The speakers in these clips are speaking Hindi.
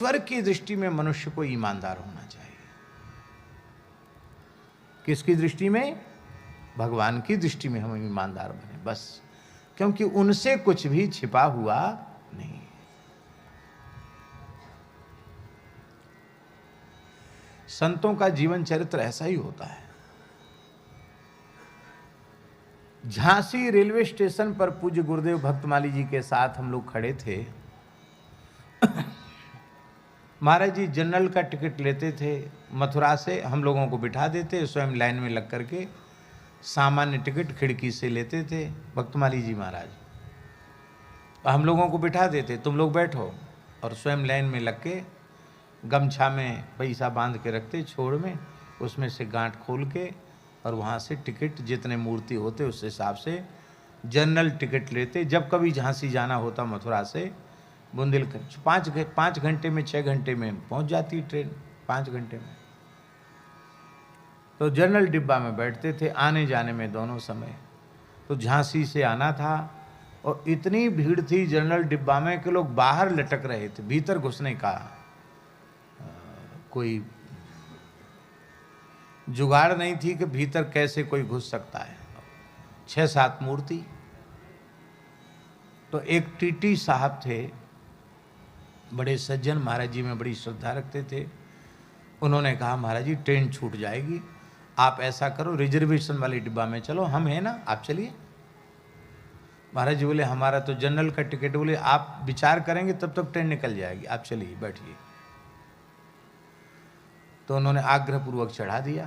ईश्वर की दृष्टि में मनुष्य को ईमानदार होना चाहिए। किसकी दृष्टि में? भगवान की दृष्टि में हम ईमानदार बने बस, क्योंकि उनसे कुछ भी छिपा हुआ नहीं। संतों का जीवन चरित्र ऐसा ही होता है। झांसी रेलवे स्टेशन पर पूज्य गुरुदेव भक्तमाली जी के साथ हम लोग खड़े थे। महाराज जी जनरल का टिकट लेते थे, मथुरा से हम लोगों को बिठा देते, स्वयं लाइन में लग करके सामान्य टिकट खिड़की से लेते थे भक्तमाली जी महाराज। हम लोगों को बिठा देते, तुम लोग बैठो, और स्वयं लाइन में लग के गमछा में पैसा बांध के रखते छोड़ में, उसमें से गांठ खोल के और वहाँ से टिकट जितने मूर्ति होते उस हिसाब से जनरल टिकट लेते। जब कभी झांसी जाना होता मथुरा से बुंदेलखंड, 5 घंटे में 6 घंटे में पहुँच जाती ट्रेन, 5 घंटे में। तो जनरल डिब्बा में बैठते थे, आने जाने में दोनों समय। तो झांसी से आना था और इतनी भीड़ थी जनरल डिब्बा में कि लोग बाहर लटक रहे थे, भीतर घुसने का कोई जुगाड़ नहीं थी कि भीतर कैसे कोई घुस सकता है। 6-7 मूर्ति। तो एक टीटी साहब थे, बड़े सज्जन, महाराज जी में बड़ी श्रद्धा रखते थे। उन्होंने कहा महाराज जी ट्रेन छूट जाएगी, आप ऐसा करो रिजर्वेशन वाली डिब्बा में चलो, हम हैं ना, आप चलिए। महाराज जी बोले हमारा तो जनरल का टिकट, बोले आप विचार करेंगे तब तक ट्रेन निकल जाएगी, आप चलिए बैठिए। तो उन्होंने आग्रहपूर्वक चढ़ा दिया।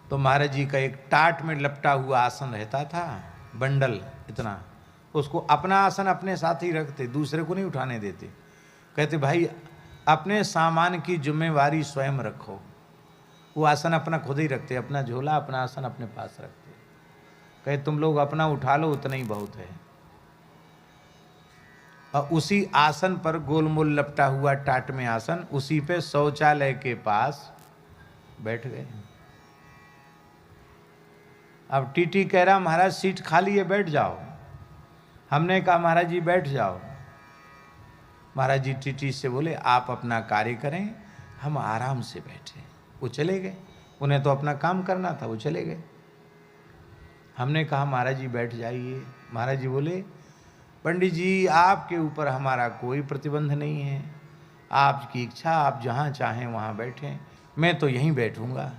तो महाराज जी का एक टाट में लपटा हुआ आसन रहता था, बंडल इतना, उसको अपना आसन अपने साथ ही रखते, दूसरे को नहीं उठाने देते। कहते भाई अपने सामान की जिम्मेवारी स्वयं रखो। वो आसन अपना खुद ही रखते, अपना झोला अपना आसन अपने पास रखते। कहे तुम लोग अपना उठा लो, उतना ही बहुत है। और उसी आसन पर गोलमोल लपटा हुआ टाट में आसन, उसी पे शौचालय के पास बैठ गए। अब टीटी कह रहा महाराज सीट खाली है बैठ जाओ। हमने कहा महाराज जी बैठ जाओ। महाराज जी टीटी से बोले आप अपना कार्य करें, हम आराम से बैठे। वो चले गए, उन्हें तो अपना काम करना था, वो चले गए। हमने कहा महाराज जी बैठ जाइए। महाराज जी बोले पंडित जी आपके ऊपर हमारा कोई प्रतिबंध नहीं है, आपकी इच्छा, आप जहाँ चाहें वहाँ बैठें, मैं तो यहीं बैठूंगा।